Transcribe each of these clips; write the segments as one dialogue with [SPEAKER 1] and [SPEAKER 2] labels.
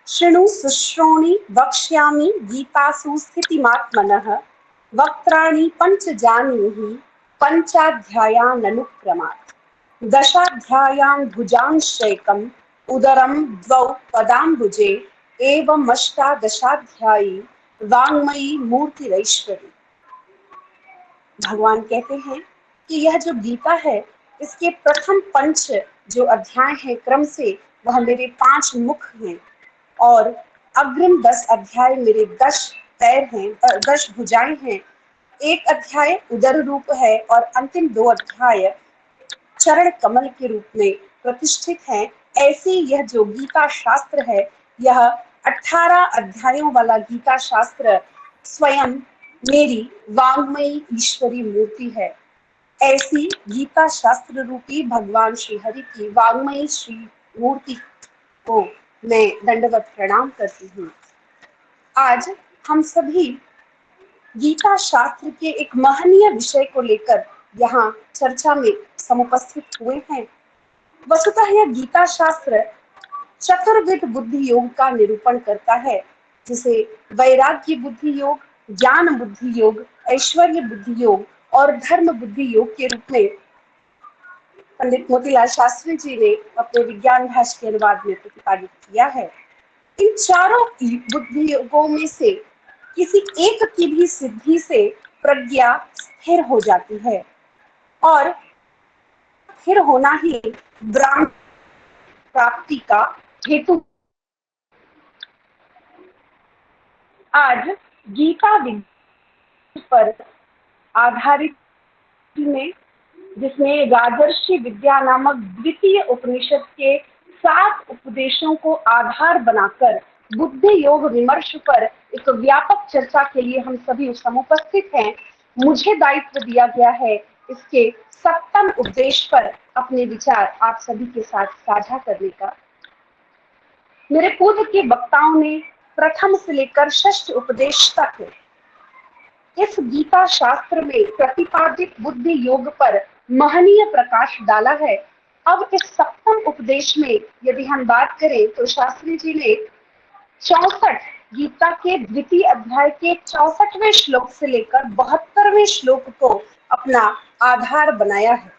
[SPEAKER 1] शृणु शुश्रोणि वक्ष्यामि गीतासु स्थितिमात्मनः वक्त्राणि पञ्च जानीहि पञ्चाध्यायाननुक्रमात् दशाध्यायान् भुजांश्चैकम् उदरं द्वौ पदाम्बुजे एवमष्टादशाध्यायी वाङ्मयी मूर्तिरैश्वरी। भगवान कहते हैं कि यह जो गीता है इसके प्रथम पंच जो अध्याय हैं क्रम से वह मेरे 5 मुख हैं और अग्रिम 10 अध्याय मेरे 10 पैर हैं, 10 भुजाएं हैं। एक अध्याय उदर रूप है और अंतिम 2 अध्याय चरण कमल के रूप में प्रतिष्ठित हैं। ऐसी यह जो गीता शास्त्र है यह 18 अध्यायों वाला गीता शास्त्र स्वयं मेरी वाङ्मयी ईश्वरी मूर्ति है। ऐसी गीता शास्त्र रूपी भगवान श्री हरि की वाङ्मयी श्री मूर्ति को मैं दंडवत प्रणाम करती हूँ। आज हम सभी गीता शास्त्र के एक महनीय विषय को लेकर यहाँ चर्चा में समुपस्थित हुए हैं। वस्तुतः यह गीता शास्त्र चतुर्विध बुद्धि योग का निरूपण करता है, जिसे वैराग्य बुद्धि योग, ज्ञान बुद्धि योग, ऐश्वर्य बुद्धि योग और धर्म बुद्धि योग के रूप में पंडित मोतीलाल शास्त्री जी ने अपने विज्ञान भाष्य के अनुवाद में प्रतिपादित किया है। इन चारों बुद्धि योगों में से किसी एक की भी सिद्धि से प्रज्ञा स्थिर हो जाती है और स्थिर होना ही ब्रह्म प्राप्ति का हेतु। आज गीता विज्ञान पर आधारित में जिसमें राजर्षि विद्या नामक द्वितीय उपनिषद के 7 उपदेशों को आधार बनाकर बुद्धि योग विमर्श पर एक व्यापक चर्चा के लिए हम सभी समुपस्थित हैं। मुझे दायित्व दिया गया है इसके 7वें उपदेश पर अपने विचार आप सभी के साथ साझा करने का। मेरे पूर्व के वक्ताओं ने प्रथम से लेकर 6ठ उपदेश तक इस गीता शास्त्र में प्रतिपादित बुद्धि योग पर महनीय प्रकाश डाला है। अब इस 7वें उपदेश में यदि हम बात करें तो शास्त्री जी ने 64 गीता के द्वितीय अध्याय के 64वें श्लोक से लेकर 72वें श्लोक को अपना आधार बनाया है।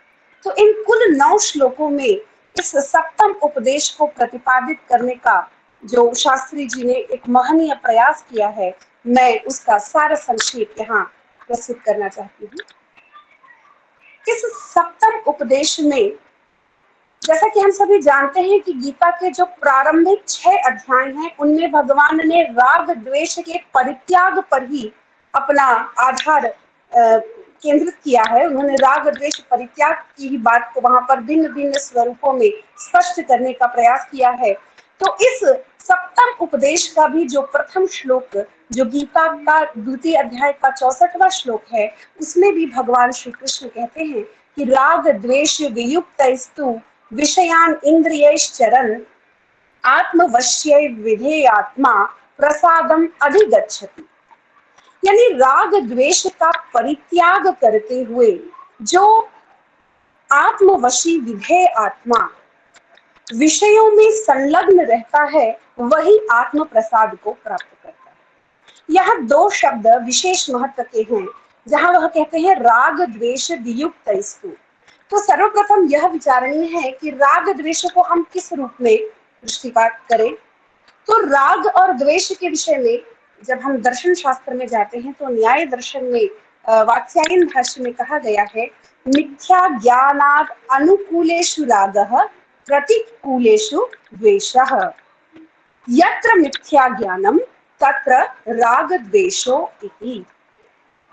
[SPEAKER 1] तो इन कुल 9 श्लोकों में इस 7वें उपदेश को प्रतिपादित करने का जो शास्त्री जी ने एक महनीय प्रयास किया है, मैं उसका सारा संक्षेप यहाँ प्रस्तुत करना चाहती हूँ। इस 7वें उपदेश में जैसा कि हम सभी जानते हैं कि गीता के जो प्रारंभिक 6 अध्याय हैं उनमें भगवान ने राग द्वेष के परित्याग पर ही अपना आधार केंद्रित किया है। उन्होंने राग द्वेष परित्याग की ही बात को वहां पर भिन्न भिन्न स्वरूपों में स्पष्ट करने का प्रयास किया है। तो इस 7वें उपदेश का भी जो प्रथम श्लोक जो गीता का द्वितीय अध्याय का 64वां श्लोक है उसमें भी भगवान श्री कृष्ण कहते हैं कि राग द्वेष वियुक्तस्तु विषयान इंद्रियैश्चरन् आत्मवश्यै विधेयात्मा प्रसादम अधिगच्छति। यानी राग द्वेष का परित्याग करते हुए जो आत्मवशी विधेय आत्मा विषयों में संलग्न रहता है वही आत्म प्रसाद को प्राप्त करता है। यह 2 शब्द विशेष महत्व के हैं जहां वह कहते हैं राग द्वेष वियुक्तस्तु। तो सर्वप्रथम यह विचारणीय है कि राग द्वेष को हम किस रूप में दृष्टिपात करें। तो राग और द्वेष के विषय में जब हम दर्शन शास्त्र में जाते हैं तो न्याय दर्शन में वात्स्यायन भाष्य में कहा गया है मिथ्या ज्ञानात् अनुकूलेषु रागः प्रतिकूलेषु द्वेषः। यत्र मिथ्या ज्ञानम तत्र राग द्वेषो इति।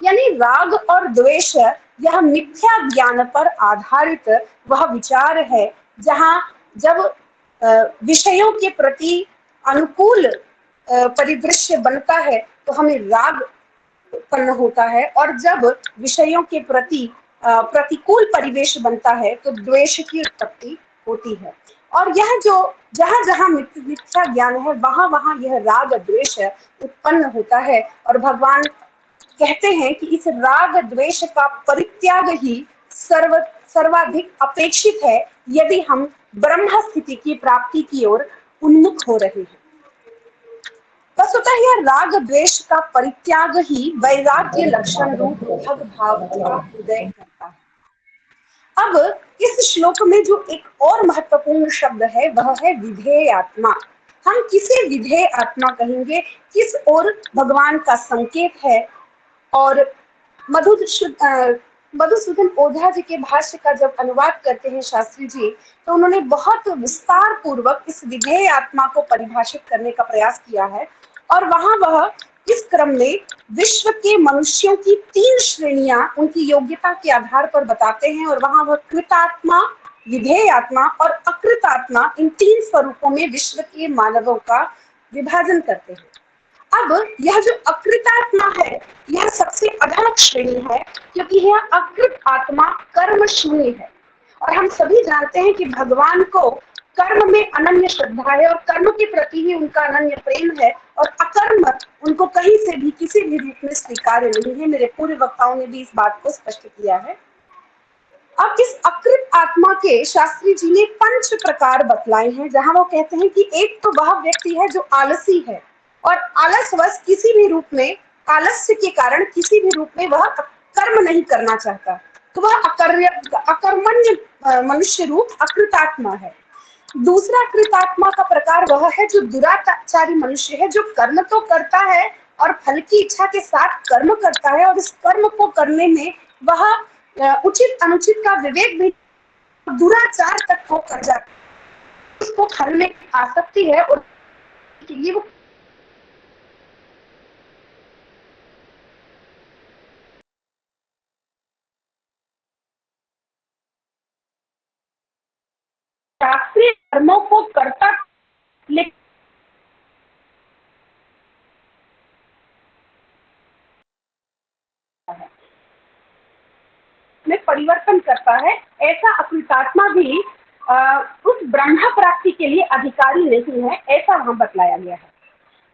[SPEAKER 1] यानी राग और द्वेष यह मिथ्या ज्ञान पर आधारित वह विचार है जहां जब विषयों के प्रति अनुकूल परिदृश्य बनता है तो हमें राग उत्पन्न होता है और जब विषयों के प्रति प्रतिकूल परिवेश बनता है तो द्वेष की उत्पत्ति होती है। और यह जो जहां जहां मिथ्या ज्ञान है वहां वहां यह राग द्वेष उत्पन्न होता है और भगवान कहते हैं कि इस राग द्वेष का परित्याग ही सर्वाधिक अपेक्षित है यदि हम ब्रह्म स्थिति की प्राप्ति की ओर उन्मुख हो रहे हैं। वस्तुतः यह राग द्वेष का परित्याग ही वैराग्य लक्षण रूप भग भाव का उदय करता है। अब इस श्लोक में जो एक और महत्वपूर्ण शब्द है वह है विधेय आत्मा। हम किसे विधेय आत्मा कहेंगे, किस ओर भगवान का संकेत है। और मधुसूदन ओझा जी के भाष्य का जब अनुवाद करते हैं शास्त्री जी, तो उन्होंने बहुत विस्तार पूर्वक इस विधेय आत्मा को परिभाषित करने का प्रयास किया है। और वहां वह इस क्रम में विश्व के मनुष्यों की 3 श्रेणियां उनकी योग्यता के आधार पर बताते हैं। और वहां वह कृतात्मा, विधेय आत्मा और अकृतात्मा, इन 3 स्वरूपों में विश्व के मानवों का विभाजन करते हैं। अब यह जो अकृतात्मा है, यह सबसे अधम श्रेणी है, क्योंकि यह अकृत आत्मा कर्म शून्य है। और हम सभी जानते हैं कि भगवान को कर्म में अनन्य श्रद्धा है और कर्म के प्रति ही उनका अनन्य प्रेम है, और अकर्म उनको कहीं से भी किसी भी रूप में स्वीकार्य नहीं है। मेरे पूर्व वक्ताओं ने भी इस बात को स्पष्ट किया है। अब इस अकृत आत्मा के शास्त्री जी ने 5 प्रकार बतलाए हैं, जहां वो कहते हैं कि एक तो वह व्यक्ति है जो आलसी है और आलसवश किसी भी रूप में, आलस्य के कारण किसी भी रूप में वह कर्म नहीं करना चाहता, तो वह अकर्मण्य मनुष्य रूप अकृतात्मा है। दूसरा कृतात्मा का प्रकार वह है जो दुराचारी मनुष्य है, जो कर्म तो करता है और फल की इच्छा के साथ कर्म करता है, और इस कर्म को करने में वह उचित अनुचित का विवेक भी दुराचार तक होकर जाता है। उसको फल में आसक्ति है और ये वो शास्त्रीय कर्मों को करता में परिवर्तन करता है, ऐसा अकृतात्मा भी उस ब्रह्म प्राप्ति के लिए अधिकारी नहीं है, ऐसा वहां बतलाया गया है।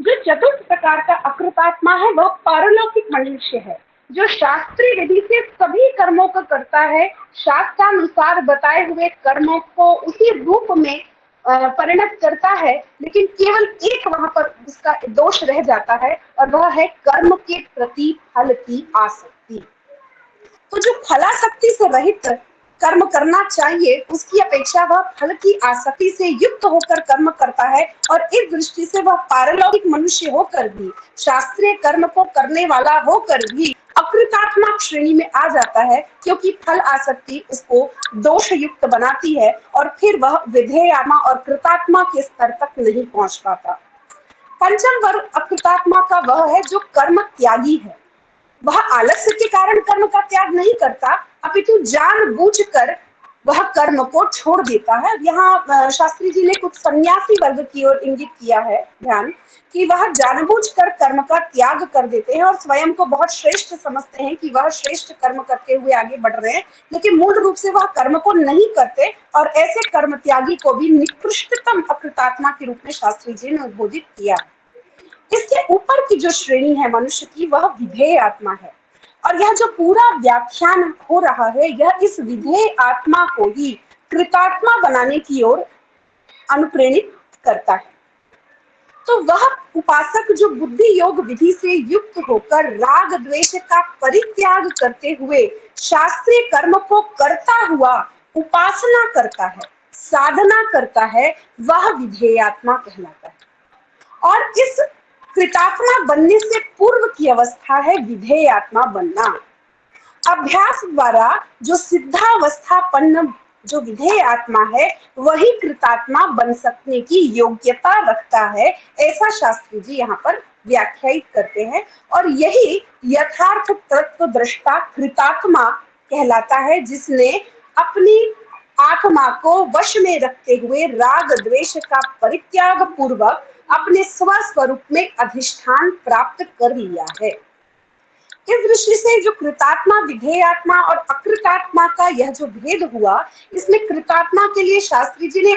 [SPEAKER 1] जो चतुर्थ प्रकार का अकृतात्मा है वह पारलौकिक मनुष्य है, जो शास्त्रीय विधि से सभी कर्मों को करता है, शास्त्रानुसार बताए हुए कर्मों को उसी रूप में परिणत करता है, लेकिन केवल एक वहां पर उसका दोष रह जाता है, और वह है कर्म के प्रति फल की आसक्ति। तो जो फलासक्ति से रहित कर्म करना चाहिए, उसकी अपेक्षा वह फल की आसक्ति से युक्त होकर कर्म करता है, और इस दृष्टि से वह पारलौकिक मनुष्य होकर भी, शास्त्रीय कर्म को करने वाला होकर भी अकृतात्मा श्रेणी में आ जाता है, क्योंकि फल आसक्ति उसको दोष युक्त बनाती है, और फिर वह विधेयात्मा और कृतात्मा के स्तर तक नहीं पहुंच पाता। पंचम वर्ग अकृतात्मा का वह है जो कर्म त्यागी है। वह आलस्य के कारण कर्म का त्याग नहीं करता, अपितु जानबूझकर वह कर्म को छोड़ देता है। यहाँ शास्त्री जी ने कुछ सन्यासी वर्ग की ओर इंगित किया है ध्यान, कि वह जानबूझकर कर्म का त्याग कर देते हैं और स्वयं को बहुत श्रेष्ठ समझते हैं कि वह श्रेष्ठ कर्म करते हुए आगे बढ़ रहे हैं, लेकिन मूल रूप से वह कर्म को नहीं करते, और ऐसे कर्म त्यागी को भी निकृष्टतम अकृतात्मा के रूप में शास्त्री जी ने उद्बोधित किया। इसके ऊपर की जो श्रेणी है मनुष्य की, वह विधेय आत्मा है। और यह जो पूरा व्याख्यान हो रहा है, यह इस विधेय आत्मा को ही कृतात्मा बनाने की ओर अनुप्रेरित करता है। तो वह उपासक जो बुद्धि योग विधि से युक्त होकर राग द्वेष का परित्याग करते हुए शास्त्रीय कर्म को करता हुआ उपासना करता है, साधना करता है, वह विधेयात्मा कहलाता है। और इस कृतात्मा बनने से पूर्व की अवस्था है विधेयात्मा बनना। अभ्यास द्वारा जो सिद्धावस्थापन्न जो विधेय आत्मा है, वही कृतात्मा बन सकने की योग्यता रखता है, ऐसा शास्त्री जी यहाँ पर व्याख्यायित करते हैं। और यही यथार्थ तत्व दृष्टा कृतात्मा कहलाता है, जिसने अपनी आत्मा को वश में रखते हुए राग द्वेष का परित्याग पूर्वक अपने स्वस्वरूप में अधिष्ठान प्राप्त कर लिया है। इस दृष्टि से जो कृतात्मा, विधेयात्मा और अकृतात्मा का यह जो भेद हुआ, इसमें कृतात्मा के लिए शास्त्री जी ने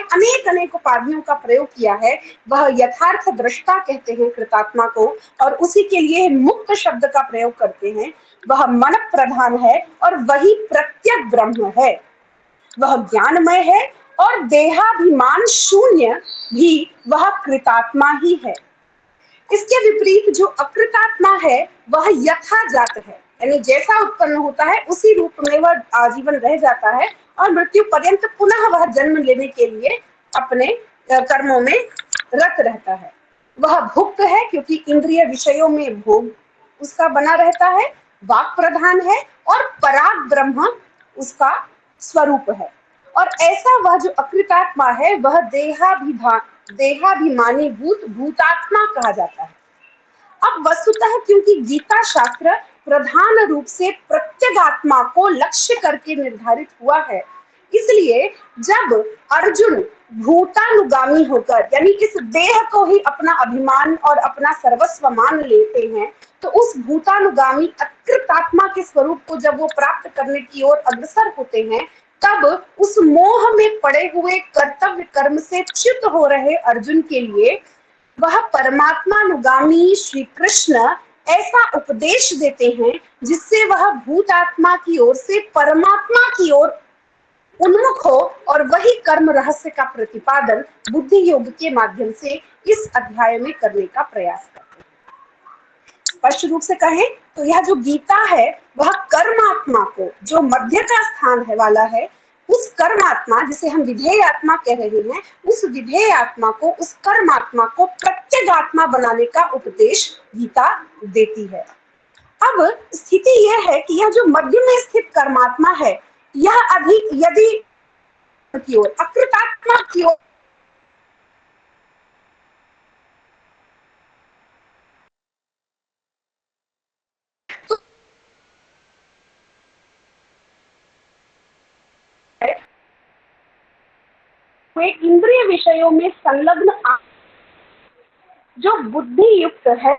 [SPEAKER 1] अनेक उपाधियों का प्रयोग किया है। वह यथार्थ दृष्टा कहते हैं कृतात्मा को, और उसी के लिए मुक्त शब्द का प्रयोग करते हैं। वह मन प्रधान है और वही प्रत्यक ब्रह्म है, वह ज्ञानमय है और देहाभिमान शून्य भी वह कृतात्मा ही है। इसके विपरीत जो अकृतात्मा है वह यथाजात है, यानी जैसा उत्पन्न होता है उसी रूप में वह आजीवन रह जाता है और मृत्यु पर्यंत पुनः वह जन्म लेने के लिए अपने कर्मों में रत रहता है। वह भुक्त है क्योंकि इंद्रिय विषयों में भोग उसका बना रहता है, वाक प्रधान है और पराग ब्रह्म उसका स्वरूप है। और ऐसा वह जो अकृतात्मा है वह देहाभिमानी भूतात्मा कहा जाता है। अब वस्तुतः क्योंकि गीता शास्त्र प्रधान रूप से प्रत्यगात्मा को लक्ष्य करके निर्धारित हुआ है, इसलिए जब अर्जुन भूतानुगामी होकर यानी इस देह को ही अपना अभिमान और अपना सर्वस्व मान लेते हैं, तो उस भूतानुगामी अकृतात्मा के स्वरूप को जब वो प्राप्त करने की ओर अग्रसर होते हैं, तब उस मोह में पड़े हुए कर्तव्य कर्म से च्युत हो रहे अर्जुन के लिए वह परमात्मानुगामी श्री कृष्ण ऐसा उपदेश देते हैं जिससे वह भूतात्मा की ओर से परमात्मा की ओर उन्मुख हो और वही कर्म रहस्य का प्रतिपादन बुद्धि योग के माध्यम से इस अध्याय में करने का प्रयास करते हैं। स्पष्ट रूप से कहें तो यह जो गीता है वह कर्मात्मा को, जो मध्य का स्थान है वाला है, उस कर्मात्मा जिसे हम विधेय आत्मा कह रहे हैं, उस विधेय आत्मा को, उस कर्मात्मा को प्रत्यगात्मा बनाने का उपदेश गीता देती है। अब स्थिति यह है कि यह जो मध्य में स्थित कर्मात्मा है यह अधिक यदि की ओर अकृतात्मा की ओर वे इंद्रिय विषयों में संलग्न जो बुद्धि युक्त है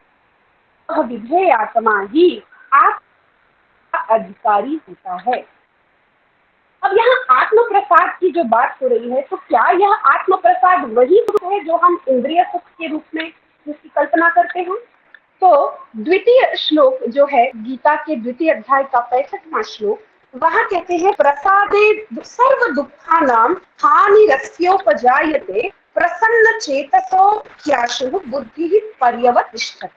[SPEAKER 1] वह विधेय आत्मा ही आपका अधिकारी होता है। अब यहाँ आत्म प्रसाद की जो बात हो रही है, तो क्या यह आत्म प्रसाद वही सुख है जो हम इंद्रिय सुख के रूप में जिसकी कल्पना करते हैं? तो द्वितीय श्लोक जो है गीता के द्वितीय अध्याय का 65वां श्लोक, वहां कहते हैं प्रसादे सर्व दुखानां हानिरस्योपजायते प्रसन्न चेतसो ह्याशु बुद्धि पर्यवतिष्ठति।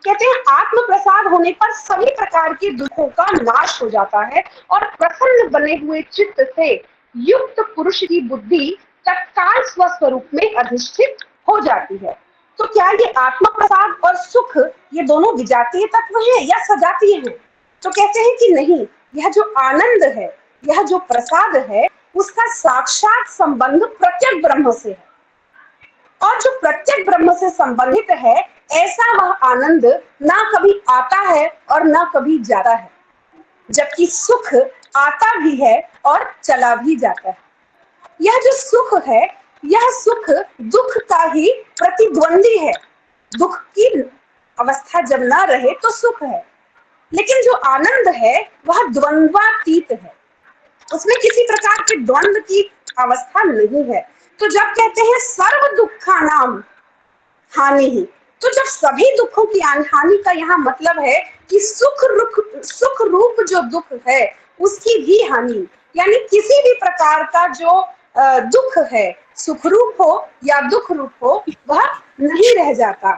[SPEAKER 1] कहते हैं आत्म प्रसाद होने पर सभी प्रकार के दुखों का नाश हो जाता है और प्रसन्न बने हुए चित्त से युक्त पुरुष की बुद्धि तत्काल स्वस्वरूप में अधिष्ठित हो जाती है। तो क्या ये आत्म प्रसाद और सुख ये दोनों विजातीय तत्व हैं या सजातीय हैं? तो कहते हैं कि नहीं, यह जो आनंद है, यह जो प्रसाद है, उसका साक्षात संबंध प्रत्यक्ष ब्रह्म से है और जो प्रत्यक्ष ब्रह्म से संबंधित है ऐसा वह आनंद ना कभी आता है और ना कभी जाता है, जबकि सुख आता भी है और चला भी जाता है। यह जो सुख है यह सुख दुख का ही प्रतिद्वंदी है। दुख की अवस्था जब ना रहे तो सुख है, लेकिन जो आनंद है वह द्वंद्वातीत है, उसमें किसी प्रकार के द्वंद्व की अवस्था नहीं है। तो जब कहते हैं सर्व दुखानाम हानि ही, तो जब सभी दुखों की हानि का यहाँ मतलब है कि सुख रूप जो दुख है उसकी भी हानि, यानी किसी भी प्रकार का जो दुख है, सुख रूप हो या दुख रूप हो, वह नहीं रह जाता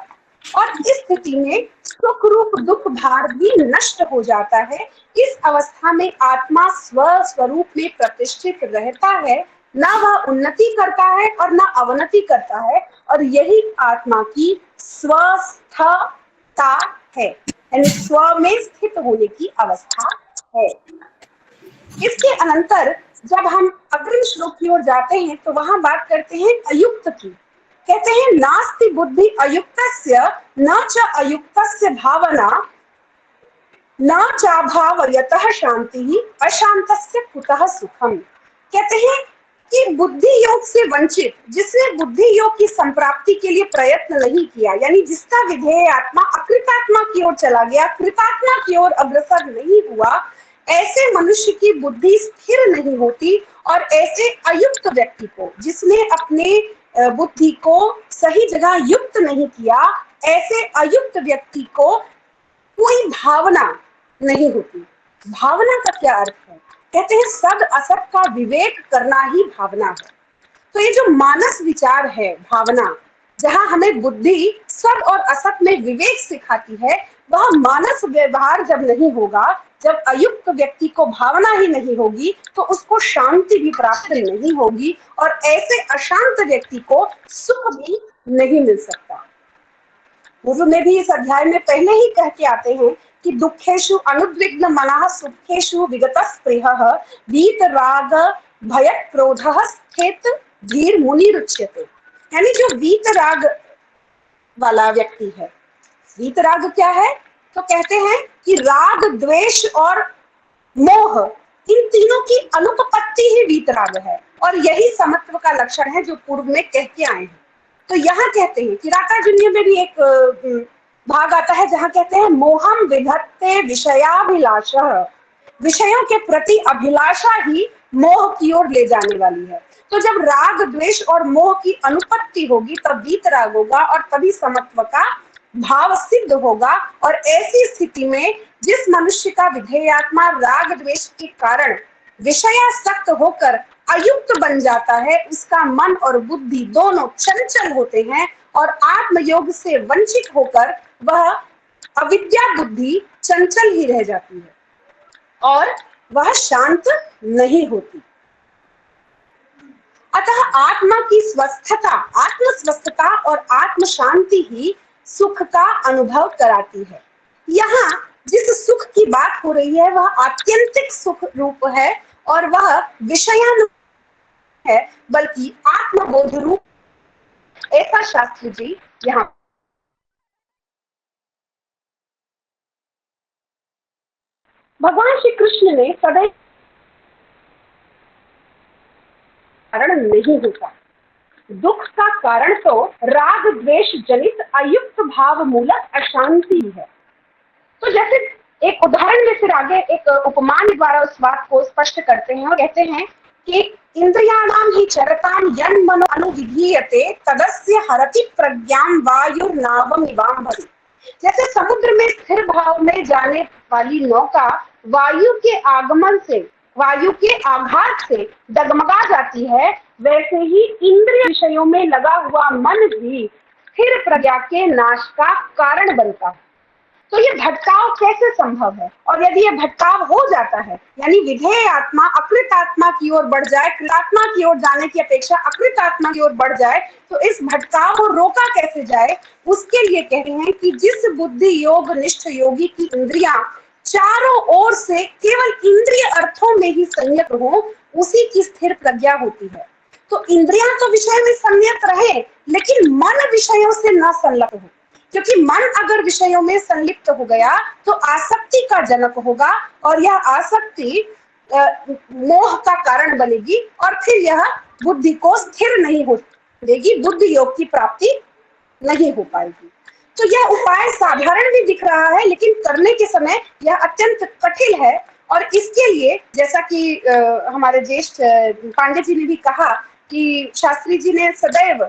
[SPEAKER 1] और इस स्थिति में सुख रूप दुख भार भी नष्ट हो जाता है। इस अवस्था में आत्मा स्वरूप में प्रतिष्ठित रहता है, ना वह उन्नति करता है और ना अवनति करता है, और यही आत्मा की स्वस्थता है, यानी स्व में स्थित होने की अवस्था है। इसके अनंतर जब हम अग्रिम श्लोक की ओर जाते हैं तो वहां बात करते हैं अयुक्त की। कहते हैं नास्ति बुद्धि अयुक्तस्य न च अयुक्तस्य भावना न चाभावयतः शांति अशांतस्य कुतः सुखम। कहते हैं कि बुद्धि योग से वंचित, जिसने बुद्धि योग की संप्राप्ति के लिए प्रयत्न नहीं किया, यानी जिसका विधेय आत्मा अकृतात्मा की ओर चला गया, कृतात्मा की ओर अग्रसर नहीं हुआ, ऐसे मनुष्य की बुद्धि स्थिर नहीं होती। और ऐसे अयुक्त व्यक्ति को, जिसने अपने बुद्धि को सही जगह युक्त नहीं किया, ऐसे अयुक्त व्यक्ति को कोई भावना नहीं होती। भावना का क्या अर्थ है? कहते हैं सद असत का विवेक करना ही भावना है। तो ये जो मानस विचार है, भावना, जहां हमें बुद्धि सत और असत में विवेक सिखाती है, वह मानस व्यवहार जब नहीं होगा, जब अयुक्त व्यक्ति को भावना ही नहीं होगी, तो उसको शांति भी प्राप्त नहीं होगी और ऐसे अशांत व्यक्ति को सुख भी नहीं मिल सकता। पूर्व में भी इस अध्याय में पहले ही कह के आते हैं कि दुखेषु अनुद्विग्न मनः सुखेषु विगत स्पृहः वीतराग भय क्रोधः स्थित धीर मुनि रुच्यते। यानी जो वीतराग वाला व्यक्ति है, वीतराग क्या है? तो कहते हैं कि राग, द्वेष और मोह, इन तीनों की अनुपपत्ति ही वीतराग है और यही समत्व का लक्षण है जो पूर्व में कह के आए हैं। तो यहाँ कहते हैं कि राकाजुन्य में भी एक भाग आता है जहां कहते हैं मोहम विधत्ते विषयाभिलाषः, विषयों के प्रति अभिलाषा ही मोह की ओर ले जाने वाली है। तो जब राग, द्वेष और मोह की अनुपत्ति होगी तब वीतराग होगा और तभी समत्व का भाव सिद्ध होगा। और ऐसी स्थिति में जिस मनुष्य का विधेयात्मा राग द्वेष के कारण विषयासक्त होकर अयुक्त बन जाता है, उसका मन और बुद्धि दोनों चंचल होते हैं और आत्मयोग से वंचित होकर वह अविद्या बुद्धि चंचल ही रह जाती है और वह शांत नहीं होती। अतः आत्मा की स्वस्थता, आत्म स्वस्थता और आत्म शांति ही सुख का अनुभव कराती है। यहाँ जिस सुख की बात हो रही है वह आत्यंतिक सुख रूप है और वह विषयानु है, बल्कि आत्मबोध रूप, ऐसा शास्त्री जी यहाँ भगवान श्री कृष्ण ने सदैव कारण नहीं होता। दुख का कारण तो राग द्वेष जनित अयुक्त भाव मूलक अशांति है। तो जैसे एक उदाहरण में फिर आगे एक उपमान द्वारा उस बात को स्पष्ट करते हैं और कहते हैं कि इंद्रियाणाम ही चरताम यन मनो अनुविधीयते तदस्य हरति प्रज्ञाम वायुर्नावम इवाम भवति। जैसे समुद्र में स्थिर भाव में जाने वाली नौका वायु के आगमन से, वायु के आघात से डगमगा जाती है, वैसे ही इंद्रिय विषयों में लगा हुआ मन भी स्थिर प्रज्ञा के नाश का कारण बनता है। तो ये भटकाव कैसे संभव है? और यदि ये भटकाव हो जाता है, यानी विधेय आत्मा अकृत आत्मा की ओर बढ़ जाए, कृतात्मा की ओर जाने की अपेक्षा अकृत आत्मा की ओर बढ़ जाए, तो इस भटकाव को रोका कैसे जाए? उसके लिए कहते हैं कि जिस बुद्धि योग निष्ठ योगी की इंद्रियां चारों ओर से केवल इंद्रिय अर्थों में ही संयत हो, उसी की स्थिर प्रज्ञा होती है। तो इंद्रियां तो विषय में संयत रहे, लेकिन मन विषयों से न संलग्न हो, क्योंकि मन अगर विषयों में संलिप्त हो गया तो आसक्ति का जनक होगा और यह आसक्ति मोह का कारण बनेगी और फिर यह बुद्धि को स्थिर नहीं हो देगी, बुद्धि योग की प्राप्ति नहीं हो पाएगी। तो यह उपाय साधारण भी दिख रहा है, लेकिन करने के समय यह अत्यंत कठिन है। और इसके लिए जैसा कि हमारे ज्येष्ठ पांडे जी ने भी कहा कि शास्त्री जी ने सदैव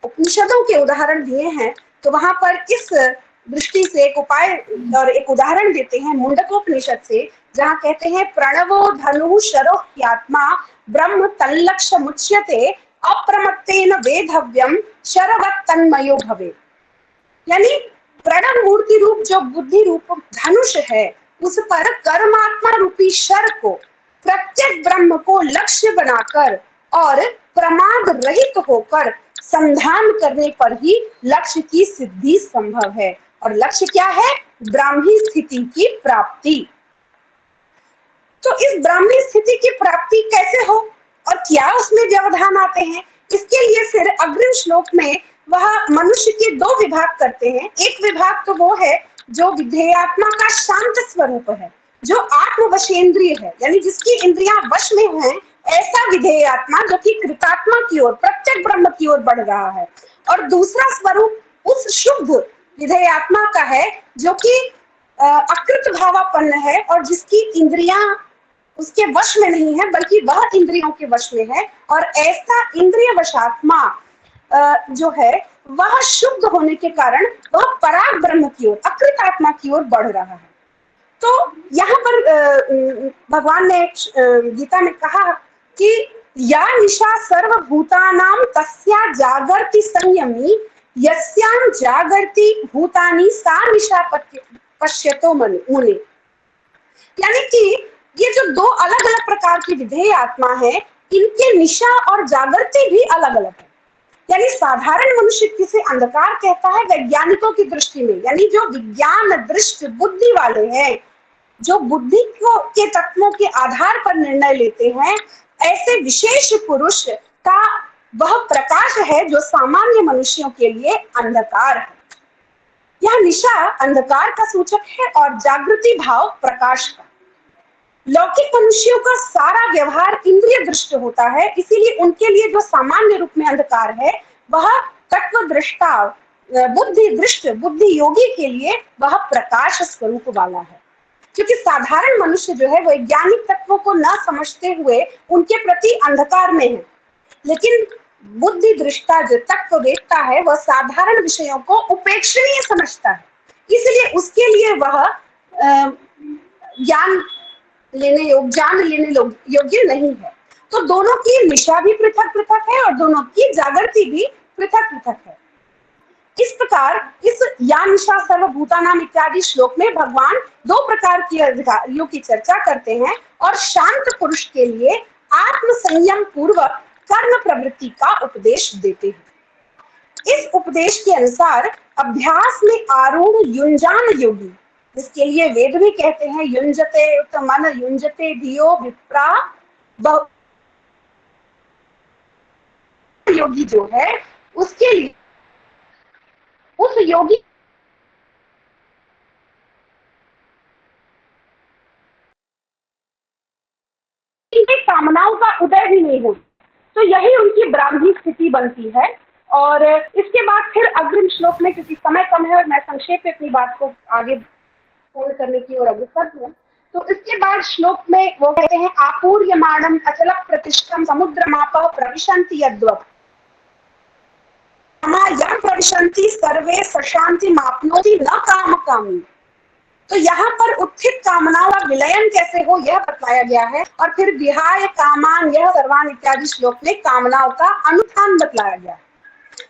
[SPEAKER 1] उपनिषदों के उदाहरण दिए हैं, तो वहां पर इस दृष्टि से एक उपाय और एक उदाहरण देते हैं मुंडकोपनिषद से, जहां कहते हैं प्रणवो धनु शरो ह्यात्मा ब्रह्म तल्लक्ष्य मुच्यते अप्रमत्तेन वेधव्यम शरवत् तन्मयो भवे। यानी प्रणव मूर्ति रूप जो बुद्धि रूप धनुष है, उस पर कर्मात्मा रूपी शर को प्रत्येक ब्रह्म को लक्ष्य बनाकर और प्रमाद रहित होकर संधान करने पर ही लक्ष्य की सिद्धि संभव है। और लक्ष्य क्या है? ब्राह्मी स्थिति की प्राप्ति। तो इस ब्राह्मी स्थिति की प्राप्ति कैसे हो और क्या उसमें व्यवधान आते हैं? इसके लिए फिर अग्रिम श्लोक में वह मनुष्य के दो विभाग करते हैं। एक विभाग तो वो है जो विधेयात्मा का शांत स्वरूप है, जो आत्मवशेंद्रिय है, यानी जिसकी इंद्रियां वश में हैं, ऐसा विधेय आत्मा जो कि कृतात्मा की ओर, प्रत्येक ब्रह्म की ओर बढ़ रहा है। और दूसरा स्वरूप उस शुद्ध विधेय आत्मा का है जो कि अकृत भावापन्न है और जिसकी इंद्रियां उसके वश में नहीं है, बल्कि वह इंद्रियों के वश में है। और ऐसा इंद्रिय वशात्मा जो है वह शुद्ध होने के कारण वह पराग ब्रह्म की ओर, अकृत आत्मा की ओर बढ़ रहा है। तो यहाँ पर भगवान ने गीता में कहा कि या निशा सर्वभूतानां तस्या जागर्ति संयमी, यस्यां जागर्ति भूतानि सा निशा पश्यतो मुने। यानी कि ये जो दो अलग अलग प्रकार की विधेय आत्मा है, इनके निशा और जागृति भी अलग अलग है। यानी साधारण मनुष्य किसे अंधकार कहता है वैज्ञानिकों की दृष्टि में, यानी जो विज्ञान दृष्टि बुद्धि वाले हैं, जो बुद्धि को के तत्वों के आधार पर निर्णय लेते हैं, ऐसे विशेष पुरुष का वह प्रकाश है जो सामान्य मनुष्यों के लिए अंधकार है। यह निशा अंधकार का सूचक है और जागृति भाव प्रकाश का। लौकिक मनुष्यों का सारा व्यवहार इंद्रिय दृष्ट होता है, इसीलिए उनके लिए जो सामान्य रूप में अंधकार है, वह तत्व दृष्टा बुद्धि दृष्ट बुद्धि योगी के लिए वह प्रकाश स्वरूप वाला है। क्योंकि साधारण मनुष्य जो है वैज्ञानिक तत्वों को न समझते हुए उनके प्रति अंधकार में है, लेकिन बुद्धि दृष्टा जो तत्व देखता है वह साधारण विषयों को उपेक्षणीय समझता है, इसलिए उसके लिए वह जान लेने योग्य नहीं है। तो दोनों की निशा भी पृथक पृथक है और दोनों की जागृति भी पृथक पृथक है। इस प्रकार इस या निशा सर्वभूतानाम इत्यादि श्लोक में भगवान दो प्रकार की अधिकारियों की चर्चा करते हैं और शांत पुरुष के लिए आत्म संयम पूर्वक कर्म प्रवृत्ति का उपदेश देते हैं। इस उपदेश के अनुसार अभ्यास में आरूढ़ युंजान योगी, जिसके लिए वेद भी कहते हैं युंजते उत मन युंजते धियो विप्रा, योगी जो है उसके लिए उस योगी की कामनाओं का उदय भी नहीं हो, तो यही उनकी ब्राह्मी स्थिति बनती है। और इसके बाद फिर अग्रिम श्लोक में, क्योंकि समय कम है और मैं संक्षेप में अपनी बात को आगे पूर्ण करने की ओर अग्रसर हूँ, तो इसके बाद श्लोक में वो कहते हैं आपूर्यमाणम अचल प्रतिष्ठम समुद्रमापः प्रविशन्ति यद्वत् यं प्रविशन्ति सर्वे सशांति माप्नोति न काम कामी। तो यहाँ पर उत्थित कामनाओं का विलयन कैसे हो यह बताया गया है, और फिर विहाय कामान यह सर्वान इत्यादि श्लोक में कामनाओं का अनुत्थान बतलाया गया है।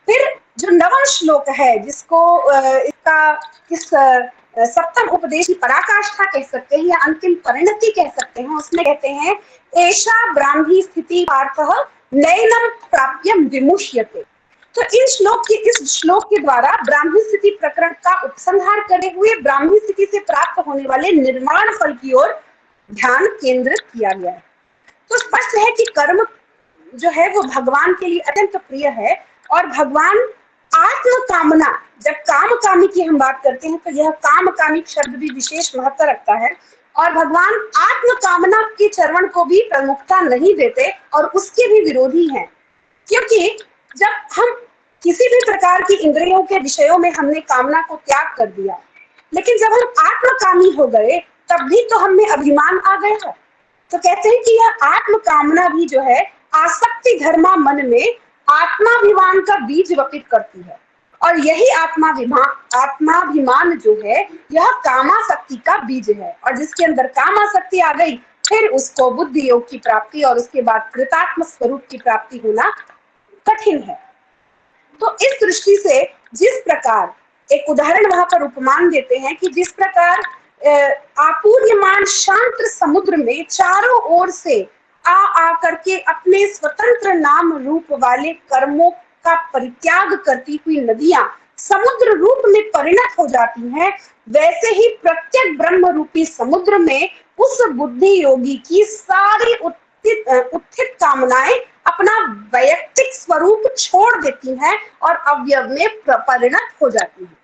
[SPEAKER 1] फिर जो नवम श्लोक है, जिसको इसका इस सप्तम उपदेश की पराकाष्ठा कह सकते हैं या अंतिम परिणति कह सकते हैं, उसमें कहते हैं एषा ब्राह्मी स्थिति पार्थः नैनम प्राप्यम विमुष्यते। तो इस श्लोक के द्वारा ब्राह्मी स्थिति प्रकरण का उपसंहार करते हुए ब्राह्मी स्थिति से प्राप्त होने वाले निर्माण फल की ओर ध्यान केंद्रित किया गया है। तो स्पष्ट है कि कर्म जो है वो भगवान के लिए अत्यंत प्रिय है, और भगवान आत्म कामना, जब काम कामी की हम बात करते हैं तो यह काम कामी शब्द भी विशेष महत्व रखता है, और भगवान आत्म कामना के चरण को भी प्रमुखता नहीं देते और उसके भी विरोधी हैं। क्योंकि जब हम किसी भी प्रकार की इंद्रियों के विषयों में हमने कामना को त्याग कर दिया, लेकिन जब हम आत्मकामी हो गए तब भी तो हमें अभिमान आ गया। तो कहते हैं कि यह आत्म कामना भी जो है आसक्ति धर्मा मन में आत्माभिमान का बीज वपित करती है, और यही आत्माभिमान जो है यह कामासक्ति का बीज है, और जिसके अंदर कामासक्ति आ गई फिर उसको बुद्धि योग की प्राप्ति और उसके बाद कृतात्म स्वरूप की प्राप्ति होना कठिन है। तो इस दृष्टि से जिस प्रकार एक उदाहरण वहां पर उपमान देते हैं कि जिस प्रकार आपूर्यमान शांत समुद्र में चारों ओर से आ करके अपने स्वतंत्र नाम रूप वाले कर्मों का परित्याग करती हुई नदियां समुद्र रूप में परिणत हो जाती हैं, वैसे ही प्रत्येक ब्रह्म रूपी समुद्र में उस बुद्धि योगी की सारी उत्थित कामनाएं अपना वैयक्तिक स्वरूप छोड़ देती हैं और अवयव में परिणत हो जाती हैं।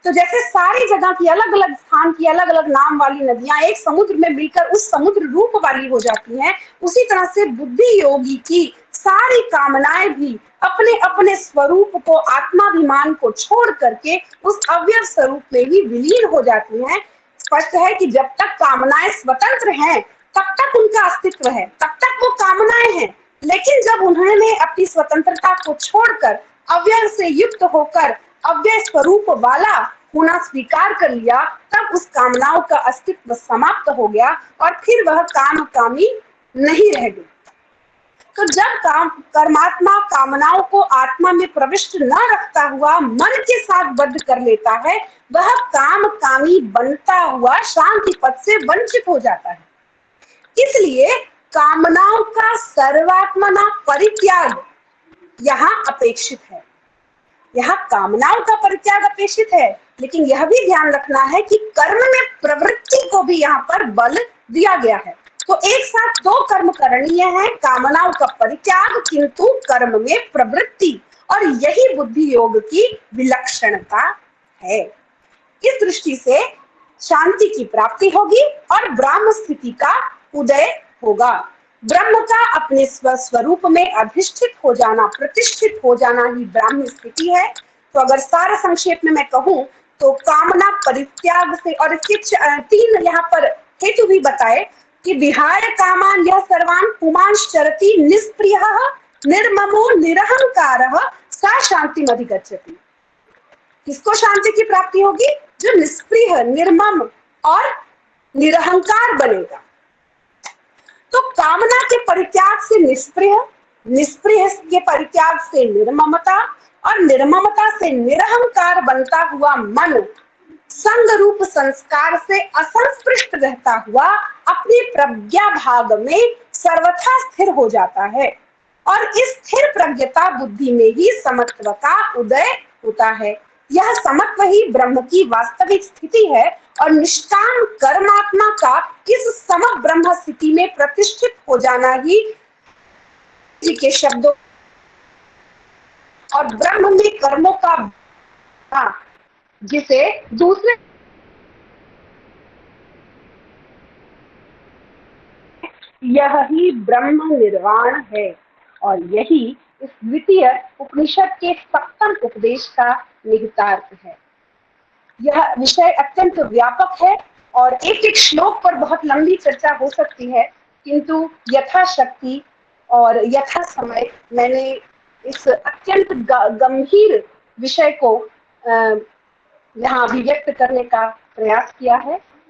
[SPEAKER 1] तो जैसे सारी जगह की अलग अलग स्थान की अलग अलग नाम वाली नदियां एक समुद्र में मिलकर उस समुद्र रूप वाली हो जाती हैं, उसी तरह से बुद्धि योगी की सारी कामनाएं भी अपने अपने स्वरूप को, आत्माभिमान को छोड़ करके उस अवयव स्वरूप में ही विलीन हो जाती हैं। स्पष्ट है कि जब तक कामनाएं स्वतंत्र हैं तब तक उनका अस्तित्व है, तब तक वो कामनाएं हैं, लेकिन जब उन्होंने अपनी स्वतंत्रता को छोड़कर अव्यय से युक्त होकर अव्यय स्वरूप वाला होना स्वीकार कर लिया, तब उस कामनाओं का अस्तित्व समाप्त हो गया और फिर वह काम कामी नहीं रह गई। तो जब कर्मात्मा कामनाओं को आत्मा में प्रविष्ट न रखता हुआ मन के साथ बद्ध कर लेता है, वह काम कामी बनता हुआ शांति पद से वंचित हो जाता है। इसलिए कामनाओं का सर्वात्मना परित्याग यहाँ अपेक्षित है। यहाँ कामनाओं का परित्याग अपेक्षित है, लेकिन यह भी ध्यान रखना है कि कर्म में प्रवृत्ति को भी यहाँ पर बल दिया गया है। तो एक साथ दो कर्म करणीय है, कामनाओं का परित्याग किंतु कर्म में प्रवृत्ति, और यही बुद्धि योग की विलक्षणता है। इस दृष्टि से शांति की प्राप्ति होगी और ब्रह्म स्थिति का उदय होगा। ब्रह्म का अपने स्वस्वरूप में अधिष्ठित हो जाना, प्रतिष्ठित हो जाना ही ब्राह्मी स्थिति है। तो अगर सार संक्षेप में मैं कहूं तो कामना परित्याग से, और इसके तीन यहाँ पर हेतु भी बताए कि विहाय कामान यह सर्वान पुमांश्चरति निष्प्रियः निर्ममो निरहंकारः सा शांतिम् अधिगच्छति। किसको शांति की प्राप्ति होगी? जो निष्प्रिय, निर्मम और निरहंकार बनेगा। तो कामना के परित्याग से निष्प्रिय, निष्प्रिय के परित्याग से निर्ममता, और निर्ममता से निरहंकार बनता हुआ मन संग रूप संस्कार से असंस्पृष्ट रहता हुआ अपने प्रज्ञा भाग में सर्वथा स्थिर हो जाता है, और इस स्थिर प्रज्ञता बुद्धि में ही समत्व का उदय होता है। यह समत्व ही ब्रह्म की वास्तविक स्थिति है, और निष्काम कर्मात्मा का इस सम ब्रह्म स्थिति में प्रतिष्ठित हो जाना ही जी के शब्दों और ब्रह्म में कर्मों का, जिसे दूसरे यह ही ब्रह्म निर्वाण है, और यही इस द्वितीय उपनिषद के सप्तम उपदेश का निहितार्थ है। यह विषय अत्यंत व्यापक है और एक एक श्लोक पर बहुत लंबी चर्चा हो सकती है, किंतु यथाशक्ति और यथा समय मैंने इस अत्यंत गंभीर विषय को यहाँ अभिव्यक्त करने का प्रयास किया है।